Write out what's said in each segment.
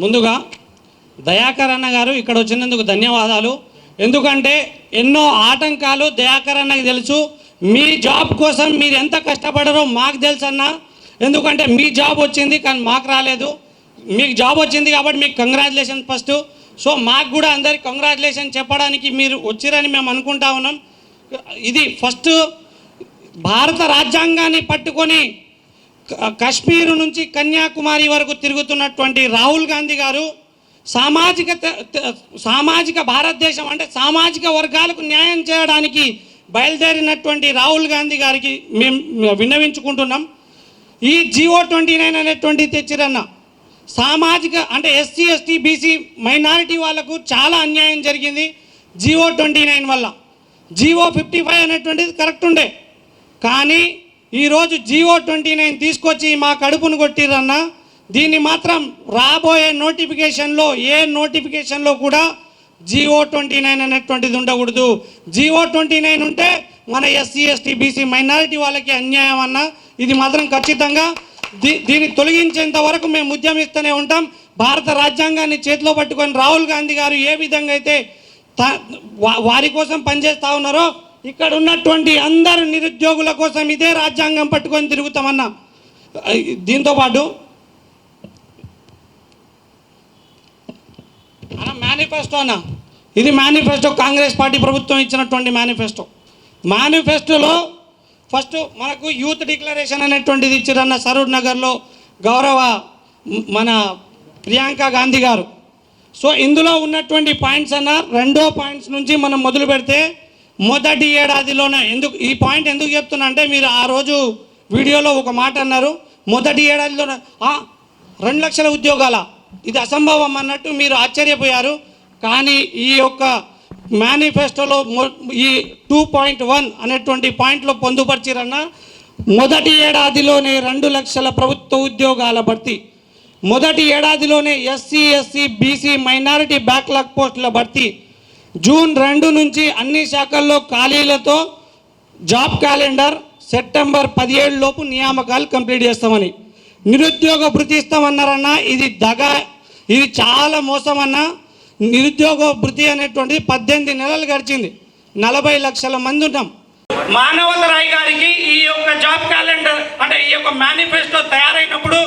ముందుగా దయాకర్ అన్న గారు ఇక్కడ వచ్చినందుకు ధన్యవాదాలు. ఎందుకంటే ఎన్నో ఆటంకాలు దయాకర్ అన్నకి తెలుసు. మీ జాబ్ కోసం మీరు ఎంత కష్టపడారో మాకు తెలుసు అన్న. ఎందుకంటే మీ జాబ్ వచ్చింది కానీ మాకు రాలేదు. మీకు జాబ్ వచ్చింది కాబట్టి మీకు కంగ్రాచులేషన్ ఫస్ట్. సో మాకు కూడా అందరికి కంగ్రాచులేషన్ చెప్పడానికి మీరు వచ్చిరని మేము అనుకుంటా ఉన్నాం. ఇది ఫస్ట్ భారత రాజ్యాంగాన్ని పట్టుకొని కాశ్మీర్ నుంచి కన్యాకుమారి వరకు తిరుగుతున్నటువంటి రాహుల్ గాంధీ గారు సామాజిక భారతదేశం అంటే సామాజిక వర్గాలకు న్యాయం చేయడానికి బయలుదేరినటువంటి రాహుల్ గాంధీ గారికి మేము విన్నవించుకుంటున్నాం. ఈ GO-29 అనేటువంటిది తెచ్చిరన్న సామాజిక అంటే SC, ST, BC మైనారిటీ వాళ్ళకు చాలా అన్యాయం జరిగింది GO-29 వల్ల. GO-55 అనేటువంటిది కరెక్ట్ ఉండే, కానీ ఈరోజు GO-29 తీసుకొచ్చి మా కడుపును కొట్టిరన్న. దీన్ని మాత్రం రాబోయే నోటిఫికేషన్లో ఏ నోటిఫికేషన్లో కూడా GO-29 అనేటువంటిది ఉండకూడదు. GO-29 ఉంటే మన SC, ST, BC మైనారిటీ వాళ్ళకి అన్యాయం అన్న. ఇది మాత్రం ఖచ్చితంగా దీన్ని తొలగించేంత వరకు మేము ఉద్యమిస్తూనే ఉంటాం. భారత రాజ్యాంగాన్ని చేతిలో పట్టుకొని రాహుల్ గాంధీ గారు ఏ విధంగా అయితే వారి కోసం పనిచేస్తూ ఉన్నారో ఇక్కడ ఉన్నటువంటి అందరు నిరుద్యోగుల కోసం ఇదే రాజ్యాంగం పట్టుకొని తిరుగుతామన్నా. దీంతోపాటు మేనిఫెస్టో అన్న, ఇది మేనిఫెస్టో కాంగ్రెస్ పార్టీ ప్రభుత్వం ఇచ్చినటువంటి మేనిఫెస్టోలో ఫస్ట్ మనకు యూత్ డిక్లరేషన్ అనేటువంటిది ఇచ్చారన్న. సరూర్ నగర్లో గౌరవ మన ప్రియాంక గాంధీ గారు. సో ఇందులో ఉన్నటువంటి పాయింట్స్ అన్న, రెండో పాయింట్స్ నుంచి మనం మొదలు పెడితే మొదటి ఏడాదిలోనే ఈ పాయింట్ ఎందుకు చెప్తున్నా అంటే మీరు ఆ రోజు వీడియోలో ఒక మాట అన్నారు, మొదటి ఏడాదిలోనే 2 లక్షల ఉద్యోగాల, ఇది అసంభవం అన్నట్టు మీరు ఆశ్చర్యపోయారు. కానీ ఈ యొక్క మేనిఫెస్టోలో ఈ 2.1 అనేటువంటి పాయింట్లో పొందుపరిచిరన్న. మొదటి ఏడాదిలోనే 2 లక్షల ప్రభుత్వ ఉద్యోగాల భర్తీ, మొదటి ఏడాదిలోనే SC, SC, BC minority backlog పోస్టుల భర్తీ, జూన్ 2 నుంచి అన్ని శాఖల్లో ఖాళీలతో జాబ్ క్యాలెండర్, సెప్టెంబర్ 17 లోపు నియామకాలు కంప్లీట్ చేస్తామని. నిరుద్యోగ భృతి ఇస్తామన్నారన్న. ఇది ఇది చాలా మోసం అన్న. నిరుద్యోగ భృతి అనేటువంటిది 18 నెలలు గడిచింది, 40 లక్షల మంది ఉంటాం. మానవత రాయ్ గారికి ఈ యొక్క జాబ్ క్యాలెండర్ అంటే ఈ యొక్క మేనిఫెస్టో తయారైనప్పుడు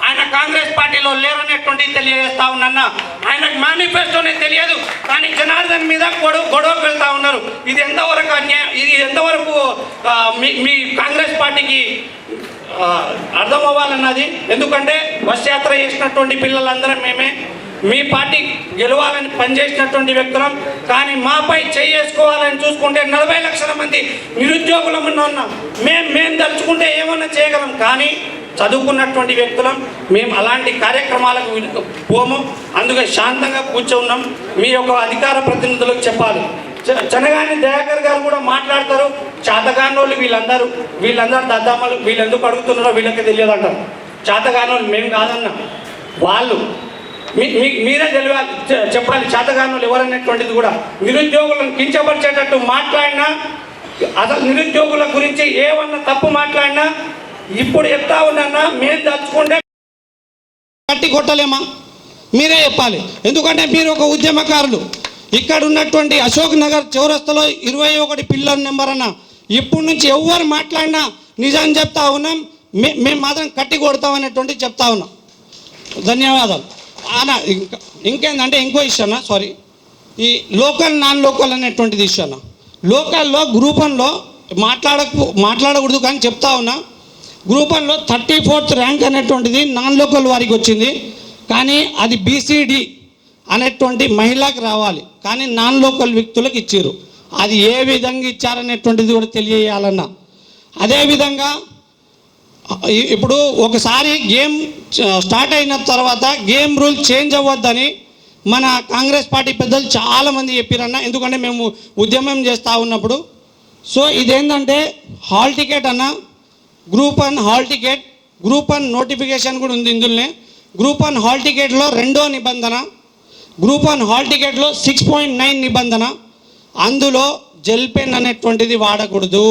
ఆయన కాంగ్రెస్ పార్టీలో లేరనేటువంటిది తెలియజేస్తా ఉన్నా. ఆయనకు మేనిఫెస్టోనే తెలియదు, కానీ జనార్దన్ మీద గొడవకు వెళ్తా ఉన్నారు. ఇది ఎంతవరకు అన్యాయం, ఇది ఎంతవరకు మీ కాంగ్రెస్ పార్టీకి అర్థం అవ్వాలన్నది. ఎందుకంటే బస్ యాత్ర చేసినటువంటి పిల్లలందరం మేమే, మీ పార్టీ గెలవాలని పనిచేసినటువంటి వ్యక్తులం. కానీ మాపై చేసుకోవాలని చూసుకుంటే 40 లక్షల మంది నిరుద్యోగులం ఉన్నాం. మేము తలుచుకుంటే ఏమన్నా చేయగలం, కానీ చదువుకున్నటువంటి వ్యక్తులం మేము అలాంటి కార్యక్రమాలకు పోము. అందుకే శాంతంగా కూర్చున్నాం. మీ యొక్క అధికార ప్రతినిధులకు చెప్పాలి. చెనగాని దయాకర్ గారు కూడా మాట్లాడతారు. చేతగానోళ్ళు వీళ్ళందరూ దద్దామలు, వీళ్ళు ఎందుకు అడుగుతున్నారో వీళ్ళకి తెలియదు అంటారు. చేతగానోళ్ళు మేము కాదన్నా, వాళ్ళు మీరే తెలియాలి, చెప్పాలి చేతగానోళ్ళు ఎవరనేటువంటిది కూడా. నిరుద్యోగులను కించపరిచేటట్టు మాట్లాడినా, అసలు నిరుద్యోగుల గురించి ఏమన్నా తప్పు మాట్లాడినా ఇప్పుడు చెప్తా ఉన్నా మేము తలుచుకుంటే కట్టి కొట్టలేమా, మీరే చెప్పాలి. ఎందుకంటే మీరు ఒక ఉద్యమకారులు. ఇక్కడ ఉన్నటువంటి అశోక్ నగర్ చౌరస్తాలో 21 పిల్లర్ నెంబర్ అన్న. ఇప్పటి నుంచి ఎవరు మాట్లాడినా నిజం చెప్తా ఉన్నాం, మేము మాత్రం కట్టి కొడతామనేటువంటి చెప్తా ఉన్నాం. ధన్యవాదాలు అన్న. ఇంకేందంటే ఇంకో ఇష్యూ అన్న, సారీ, ఈ లోకల్ నాన్ లోకల్ అనేటువంటిది ఇష్యూ అన్న. లోకల్లో గ్రూప్ 1లో మాట్లాడకూడదు కానీ చెప్తా ఉన్నా. గ్రూప్ 1లో 34th ర్యాంక్ అనేటువంటిది నాన్ లోకల్ వారికి వచ్చింది, కానీ అది BCD అనేటువంటి మహిళకు రావాలి, కానీ నాన్ లోకల్ వ్యక్తులకు ఇచ్చారు. అది ఏ విధంగా ఇచ్చారనేటువంటిది కూడా తెలియజేయాలన్నా. అదేవిధంగా ఇప్పుడు ఒకసారి గేమ్ స్టార్ట్ అయిన తర్వాత గేమ్ రూల్ చేంజ్ అవ్వద్దని మన కాంగ్రెస్ పార్టీ పెద్దలు చాలామంది చెప్పారన్న. ఎందుకంటే మేము ఉద్యమం చేస్తూ ఉన్నప్పుడు. సో ఇదేంటంటే హాల్ టికెట్ అన్న, group 1 hall ticket, group 1 notification కూడా ఉంది ఇందులోనే. గ్రూప్ 1 హాల్ టికెట్లో 2వ నిబంధన, గ్రూప్ 1 హాల్ టికెట్లో 6.9 నిబంధన. అందులో జెల్ పెన్ అనేటువంటిది వాడకూడదు,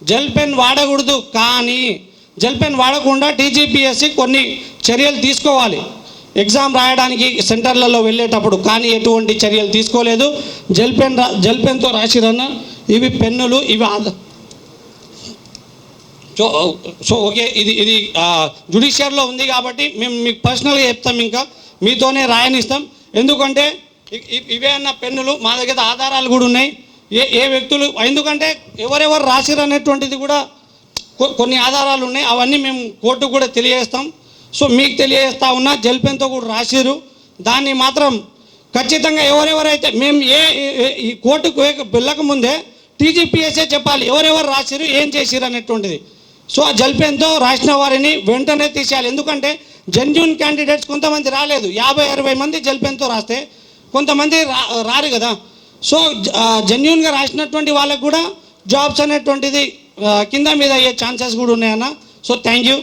జెల్ పెన్ వాడకూడదు. కానీ జెల్ పెన్ వాడకుండా TGPSC కొన్ని చర్యలు తీసుకోవాలి. ఎగ్జామ్ రాయడానికి సెంటర్లలో వెళ్ళేటప్పుడు కానీ ఎటువంటి చర్యలు తీసుకోలేదు. జెల్ పెన్తో రాసిరన్న. ఇవి పెన్నులు, ఇవి సో ఓకే, ఇది జ్యుడిషియర్లో ఉంది కాబట్టి మేము మీకు పర్సనల్గా చెప్తాం, ఇంకా మీతోనే రాయనిస్తాం. ఎందుకంటే ఇవే అన్న పెన్నులు, మా దగ్గర ఆధారాలు కూడా ఉన్నాయి. ఏ వ్యక్తులు, ఎందుకంటే ఎవరెవరు రాసిరు అనేటువంటిది కూడా కొన్ని ఆధారాలు ఉన్నాయి. అవన్నీ మేము కోర్టుకు కూడా తెలియజేస్తాం. సో మీకు తెలియజేస్తా ఉన్నా, జెల్ పెన్తో కూడా రాసిరు. దాన్ని మాత్రం ఖచ్చితంగా ఎవరెవరైతే మేము ఈ కోర్టుకు వెళ్ళకముందే టీజీపీఎస్ఏ చెప్పాలి ఎవరెవరు రాసిరు, ఏం చేసిరు అనేటువంటిది. సో ఆ జెల్ పెన్తో రాసిన వారిని వెంటనే తీసేయాలి. ఎందుకంటే జెన్యూన్ క్యాండిడేట్స్ కొంతమంది రాలేదు, 50-60 మంది జెల్ పెన్తో రాస్తే కొంతమంది రారు కదా. సో జెన్యూన్గా రాసినటువంటి వాళ్ళకు కూడా జాబ్స్ అనేటువంటిది కింద మీద అయ్యే ఛాన్సెస్ కూడా ఉన్నాయన్న. So thank you.